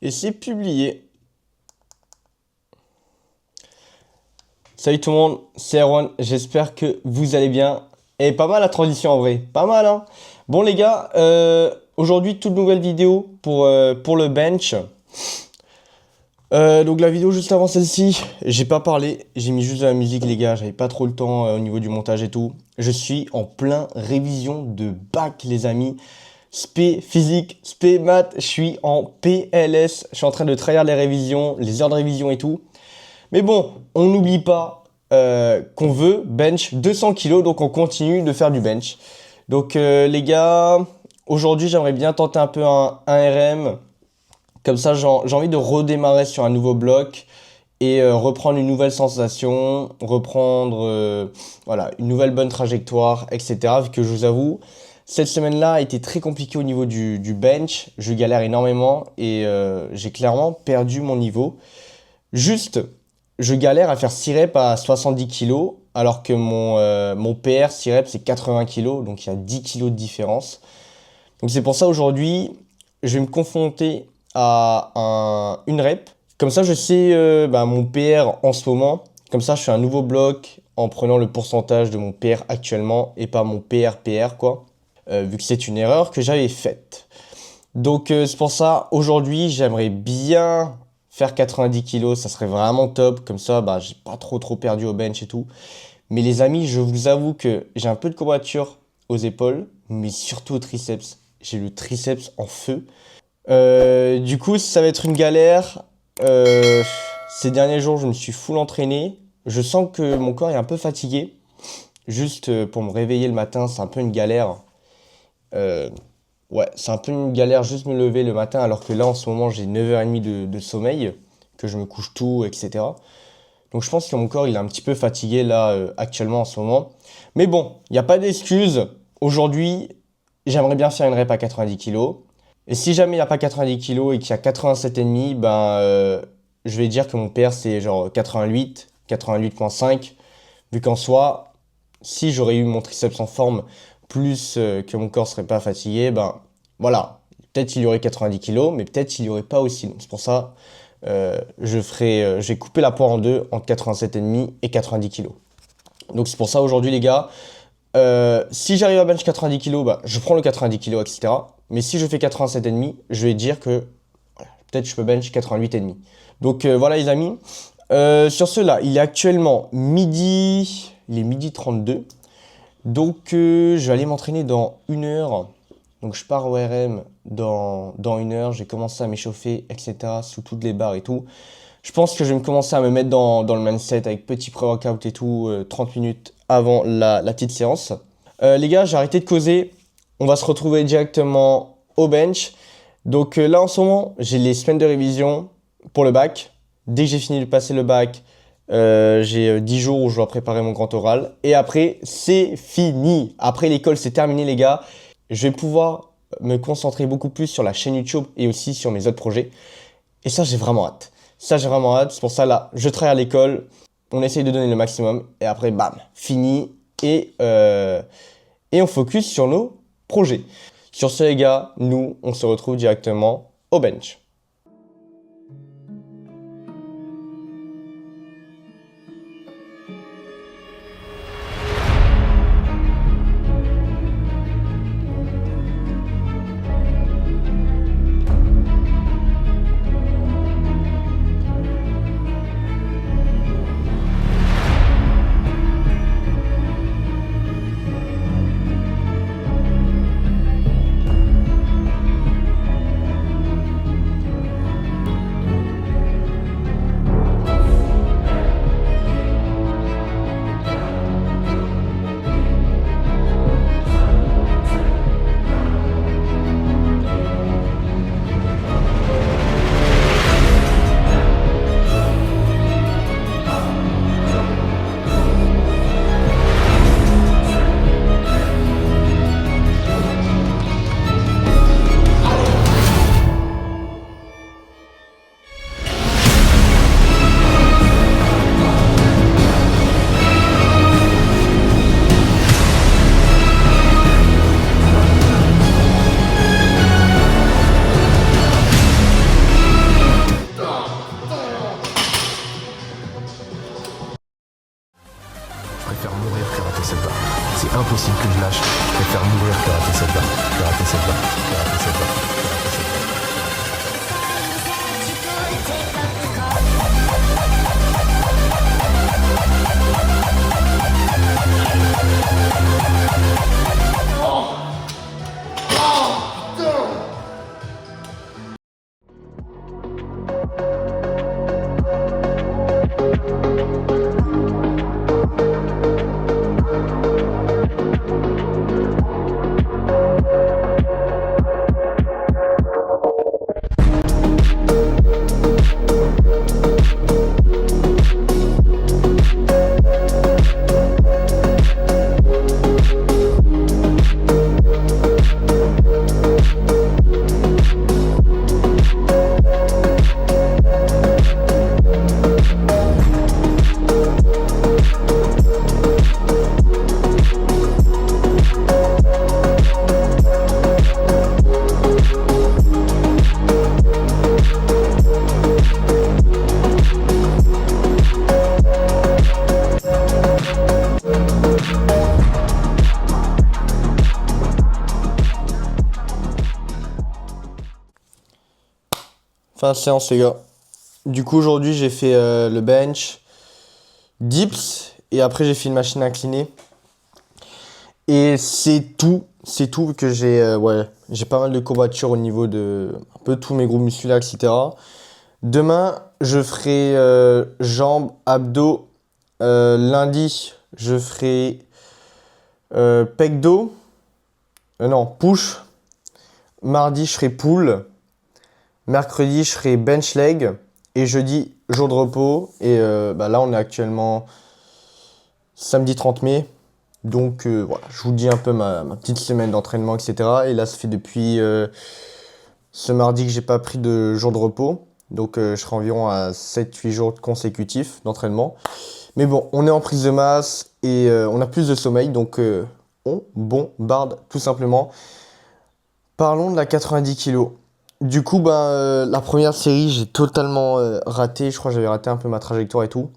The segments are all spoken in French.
Et c'est publié. Salut tout le monde, c'est Erwan, j'espère que vous allez bien. Et pas mal la transition en vrai, pas mal hein. Bon les gars, aujourd'hui toute nouvelle vidéo pour le bench. Donc la vidéo juste avant celle-ci, j'ai pas parlé, j'ai mis juste de la musique les gars, j'avais pas trop le temps au niveau du montage et tout. Je suis en plein révision de bac les amis. Spé physique, spé maths, je suis en PLS, je suis en train de trahir les révisions, les heures de révision et tout. Mais bon, on n'oublie pas qu'on veut bench 200 kilos, donc on continue de faire du bench. Donc les gars, aujourd'hui j'aimerais bien tenter un peu un RM. Comme ça, j'ai envie de redémarrer sur un nouveau bloc et reprendre une nouvelle sensation, reprendre voilà, une nouvelle bonne trajectoire, etc. Vu que je vous avoue, cette semaine-là a été très compliquée au niveau du bench. Je galère énormément et j'ai clairement perdu mon niveau. Juste, je galère à faire 6 reps à 70 kg alors que mon PR 6 reps c'est 80 kg, donc il y a 10 kg de différence. Donc c'est pour ça aujourd'hui, je vais me confronter à une rep. Comme ça, je sais mon PR en ce moment. Comme ça, je fais un nouveau bloc en prenant le pourcentage de mon PR actuellement et pas mon PR quoi. Vu que c'est une erreur que j'avais faite. Donc c'est pour ça, aujourd'hui, j'aimerais bien faire 90 kg. Ça serait vraiment top. Comme ça, j'ai pas trop perdu au bench et tout. Mais les amis, je vous avoue que j'ai un peu de courbature aux épaules, mais surtout au triceps. J'ai le triceps en feu. Du coup, ça va être une galère. Ces derniers jours, je me suis full entraîné. Je sens que mon corps est un peu fatigué. Juste pour me réveiller le matin, c'est un peu une galère. Ouais, c'est un peu une galère juste me lever le matin, alors que là, en ce moment, j'ai 9h30 de sommeil, que je me couche tôt, etc. Donc je pense que mon corps, il est un petit peu fatigué là, actuellement, en ce moment. Mais bon, il n'y a pas d'excuse. Aujourd'hui, j'aimerais bien faire une rep à 90 kg. Et si jamais il n'y a pas 90 kg et qu'il y a 87,5, je vais dire que mon PR c'est genre 88, 88,5. Vu qu'en soi, si j'aurais eu mon triceps en forme, plus que mon corps serait pas fatigué, voilà. Peut-être il y aurait 90 kg, mais peut-être il n'y aurait pas aussi. Donc c'est pour ça, je vais couper la poire en deux entre 87,5 et 90 kg. Donc c'est pour ça aujourd'hui les gars, si j'arrive à bench 90 kg, je prends le 90 kg, etc. Mais si je fais 87,5, je vais dire que voilà, peut-être je peux bench 88,5. Donc voilà les amis. Sur ce là, il est actuellement midi, il est midi 32. Donc je vais aller m'entraîner dans 1 heure. Donc je pars au RM dans 1 heure. J'ai commencé à m'échauffer, etc. Sous toutes les barres et tout. Je pense que je vais me commencer à me mettre dans le mindset avec petit pré-workout et tout, 30 minutes avant la petite séance. Les gars, j'ai arrêté de causer. On va se retrouver directement au bench. Donc là, en ce moment, j'ai les semaines de révision pour le bac. Dès que j'ai fini de passer le bac, j'ai 10 jours où je dois préparer mon grand oral. Et après, c'est fini. Après l'école, c'est terminé, les gars. Je vais pouvoir me concentrer beaucoup plus sur la chaîne YouTube et aussi sur mes autres projets. Et ça, j'ai vraiment hâte. Ça, j'ai vraiment hâte. C'est pour ça, là, je travaille à l'école. On essaye de donner le maximum. Et après, bam, fini. Et on focus sur nos projets. Sur ce, les gars, nous, on se retrouve directement au bench. impossible que je lâche. Je préfère mourir que rater cette barre, que rater cette barre, que rater cette barre, que rater cette barre. Fin de séance les gars. Du coup aujourd'hui j'ai fait le bench, dips et après j'ai fait une machine inclinée. Et c'est tout que j'ai pas mal de courbatures au niveau de un peu tous mes groupes musculaires, etc. Demain je ferai jambes, abdos. Lundi je ferai pec dos. Non, push. Mardi je ferai pull. Mercredi, je ferai bench leg. Et jeudi, jour de repos. Et là, on est actuellement samedi 30 mai. Donc, voilà, je vous dis un peu ma petite semaine d'entraînement, etc. Et là, ça fait depuis ce mardi que j'ai pas pris de jour de repos. Donc, je serai environ à 7-8 jours consécutifs d'entraînement. Mais bon, on est en prise de masse et on a plus de sommeil. Donc, on bombarde tout simplement. Parlons de la 90 kg. Du coup, la première série, j'ai totalement raté. Je crois que j'avais raté un peu ma trajectoire et tout.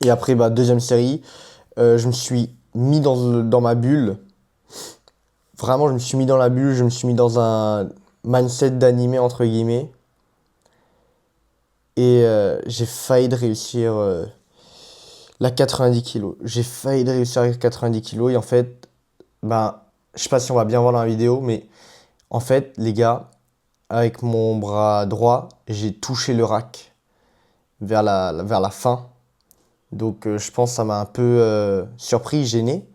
Et après, deuxième série, je me suis mis dans ma bulle. Vraiment, je me suis mis dans la bulle. Je me suis mis dans un mindset d'animé, entre guillemets. Et j'ai failli de réussir la 90 kg. J'ai failli de réussir la 90 kg. Et en fait, je sais pas si on va bien voir dans la vidéo, mais en fait, les gars, avec mon bras droit, j'ai touché le rack vers la fin. Donc je pense que ça m'a un peu surpris, gêné.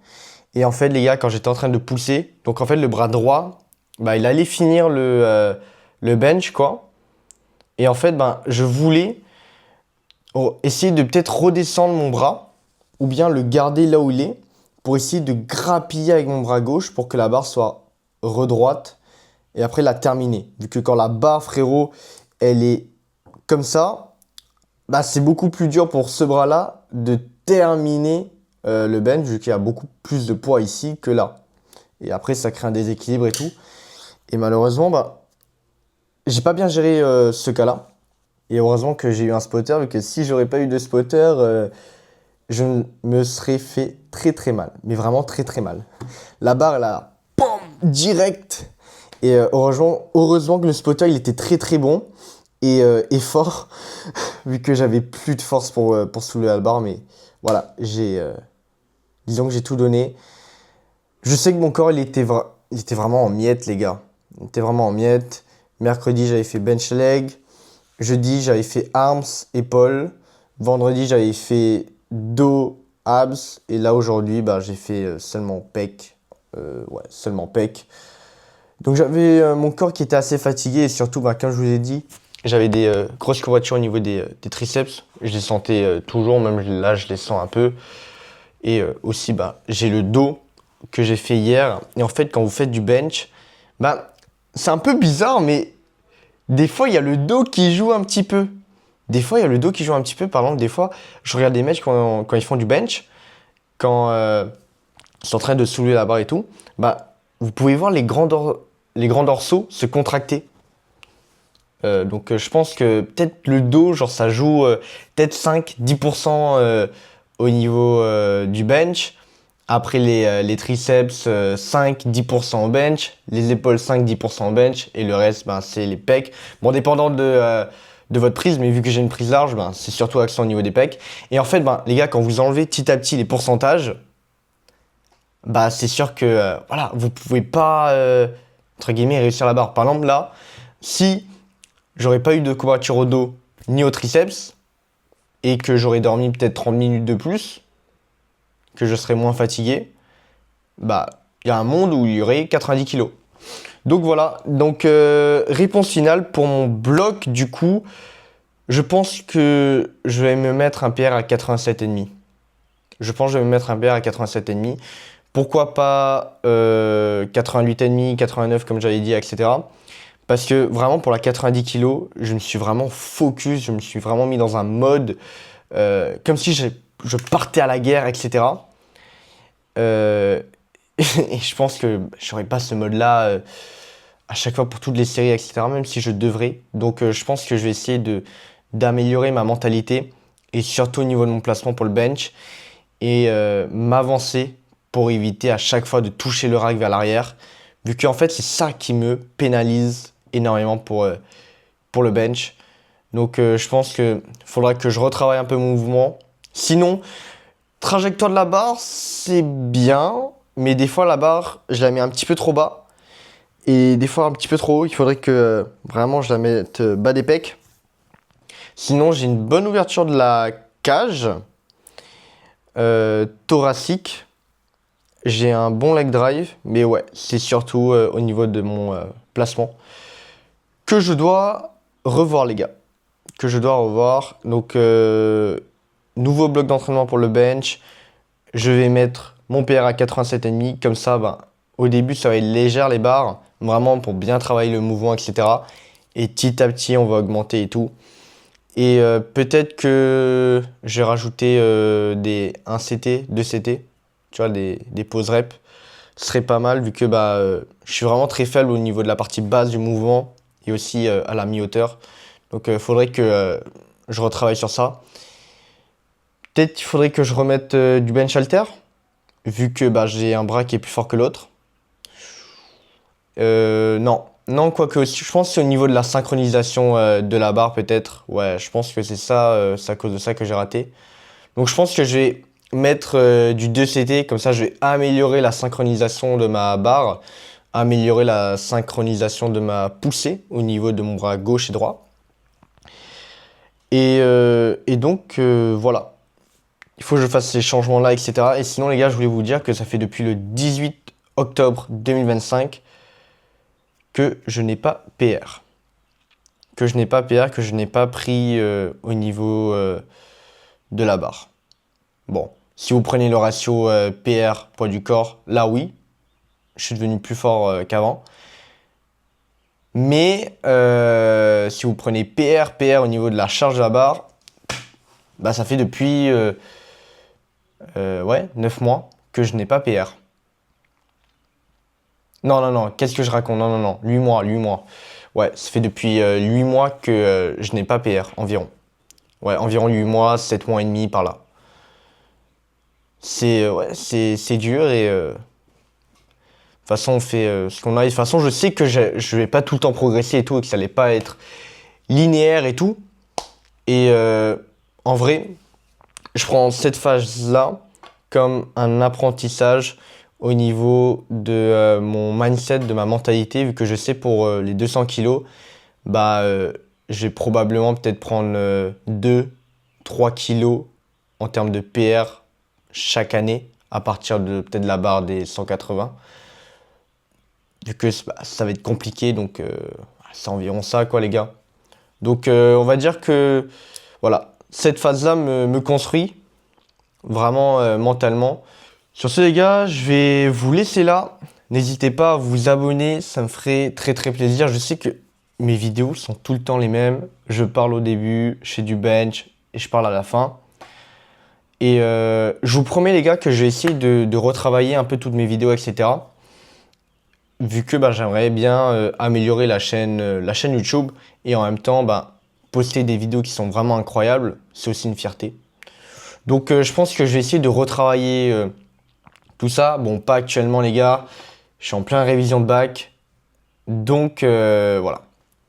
Et en fait les gars, quand j'étais en train de pousser, donc en fait le bras droit, il allait finir le bench quoi. Et en fait je voulais essayer de peut-être redescendre mon bras ou bien le garder là où il est pour essayer de grappiller avec mon bras gauche pour que la barre soit redroite. Et après la terminer. Vu que quand la barre, frérot, elle est comme ça, c'est beaucoup plus dur pour ce bras-là de terminer le bench, vu qu'il y a beaucoup plus de poids ici que là. Et après, ça crée un déséquilibre et tout. Et malheureusement, j'ai pas bien géré ce cas-là. Et heureusement que j'ai eu un spotter, vu que si j'aurais pas eu de spotter, je me serais fait très très mal. Mais vraiment très très mal. La barre, elle a direct. Et heureusement que le spotter il était très très bon et fort vu que j'avais plus de force pour soulever la barre. Mais voilà, disons que j'ai tout donné. Je sais que mon corps il était vraiment en miettes les gars. Il était vraiment en miettes. Mercredi j'avais fait bench leg. Jeudi j'avais fait arms, épaules. Vendredi j'avais fait dos, abs. Et là aujourd'hui j'ai fait seulement pec. Seulement pec. Donc j'avais mon corps qui était assez fatigué et surtout, comme je vous ai dit, j'avais des grosses courbatures au niveau des triceps. Je les sentais toujours, même là je les sens un peu. Et aussi, j'ai le dos que j'ai fait hier. Et en fait, quand vous faites du bench, c'est un peu bizarre, mais des fois, il y a le dos qui joue un petit peu. Par exemple, des fois, je regarde des mecs quand ils font du bench, quand ils sont en train de soulever la barre et tout, vous pouvez voir les grands dorsaux se contracter. Donc je pense que peut-être le dos, ça joue peut-être 5-10% au niveau du bench. Après les triceps, 5-10% au bench. Les épaules, 5-10% au bench. Et le reste, ben, c'est les pecs. Bon, dépendant de votre prise, mais vu que j'ai une prise large, ben, c'est surtout accent au niveau des pecs. Et en fait, ben, les gars, quand vous enlevez petit à petit les pourcentages, bah, c'est sûr que voilà, vous pouvez pas, entre guillemets, réussir la barre. Par exemple, là, si j'aurais pas eu de courbature au dos ni au triceps, et que j'aurais dormi peut-être 30 minutes de plus, que je serais moins fatigué, bah, il y a un monde où il y aurait 90 kilos. Donc voilà, donc réponse finale pour mon bloc, du coup, je pense que je vais me mettre un PR à 87,5. Je pense que je vais me mettre un PR à 87,5. Pourquoi pas 88,5, 89 comme j'avais dit, etc. Parce que vraiment pour la 90 kg, je me suis vraiment focus, je me suis vraiment mis dans un mode comme si je partais à la guerre, etc. Euh, et je pense que je n'aurais pas ce mode-là à chaque fois pour toutes les séries, etc. Même si je devrais. Donc je pense que je vais essayer d'améliorer ma mentalité et surtout au niveau de mon placement pour le bench et m'avancer pour éviter à chaque fois de toucher le rack vers l'arrière. Vu qu'en fait, c'est ça qui me pénalise énormément pour le bench. Donc je pense qu'il faudra que je retravaille un peu mon mouvement. Sinon, trajectoire de la barre, c'est bien. Mais des fois, la barre, je la mets un petit peu trop bas. Et des fois, un petit peu trop haut. Il faudrait que vraiment je la mette bas des pecs. Sinon, j'ai une bonne ouverture de la cage thoracique. J'ai un bon leg drive. Mais ouais, c'est surtout au niveau de mon placement que je dois revoir, les gars. Que je dois revoir. Donc, nouveau bloc d'entraînement pour le bench. Je vais mettre mon PR à 87,5. Comme ça, ben, au début, ça va être légère les barres. Vraiment pour bien travailler le mouvement, etc. Et petit à petit, on va augmenter et tout. Et peut-être que je vais rajouter des 1 CT, 2 CT. Tu vois, des pauses reps. Ce serait pas mal vu que bah, je suis vraiment très faible au niveau de la partie basse du mouvement et aussi à la mi-hauteur. Donc il faudrait que je retravaille sur ça. Peut-être qu'il faudrait que je remette du bench halter, vu que bah, j'ai un bras qui est plus fort que l'autre. Non, quoique aussi, je pense que c'est au niveau de la synchronisation de la barre peut-être. Ouais, je pense que c'est à cause de ça que j'ai raté. Donc je pense que je vais mettre du 2CT, comme ça je vais améliorer la synchronisation de ma barre, améliorer la synchronisation de ma poussée au niveau de mon bras gauche et droit. Et donc voilà, il faut que je fasse ces changements-là, etc. Et sinon les gars, je voulais vous dire que ça fait depuis le 18 octobre 2025 que je n'ai pas PR. Que je n'ai pas PR, que je n'ai pas pris au niveau de la barre. Bon, si vous prenez le ratio PR poids du corps, là oui, je suis devenu plus fort qu'avant. Mais si vous prenez PR au niveau de la charge de la barre, bah ça fait depuis 9 mois que je n'ai pas PR. Non, qu'est-ce que je raconte? Non, 8 mois. Ouais, ça fait depuis 8 mois que je n'ai pas PR, environ. Ouais, environ 8 mois, 7 mois et demi par là. C'est dur et de toute façon on fait ce qu'on a. De toute façon je sais que je vais pas tout le temps progresser et tout et que ça allait pas être linéaire et tout. Et en vrai, je prends cette phase-là comme un apprentissage au niveau de mon mindset, de ma mentalité, vu que je sais pour les 200 kilos, bah, je vais probablement peut-être prendre 2-3 kilos en termes de PR chaque année, à partir de peut-être la barre des 180. Vu que ça va être compliqué, donc c'est environ ça, quoi, les gars. Donc, on va dire que, voilà, cette phase-là me construit, vraiment mentalement. Sur ce les gars, je vais vous laisser là. N'hésitez pas à vous abonner, ça me ferait très très plaisir. Je sais que mes vidéos sont tout le temps les mêmes. Je parle au début, je fais du bench et je parle à la fin. Et je vous promets les gars que je vais essayer de retravailler un peu toutes mes vidéos, etc. Vu que bah, j'aimerais bien améliorer la chaîne YouTube et en même temps bah, poster des vidéos qui sont vraiment incroyables. C'est aussi une fierté. Donc je pense que je vais essayer de retravailler Tout ça, bon, pas actuellement les gars, je suis en plein révision de bac. Donc voilà,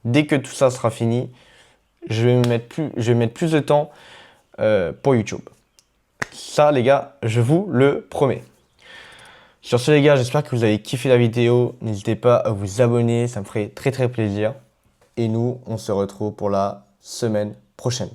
dès que tout ça sera fini, je vais mettre plus de temps pour YouTube. Ça les gars, je vous le promets. Sur ce les gars, j'espère que vous avez kiffé la vidéo. N'hésitez pas à vous abonner, ça me ferait très très plaisir. Et nous, on se retrouve pour la semaine prochaine.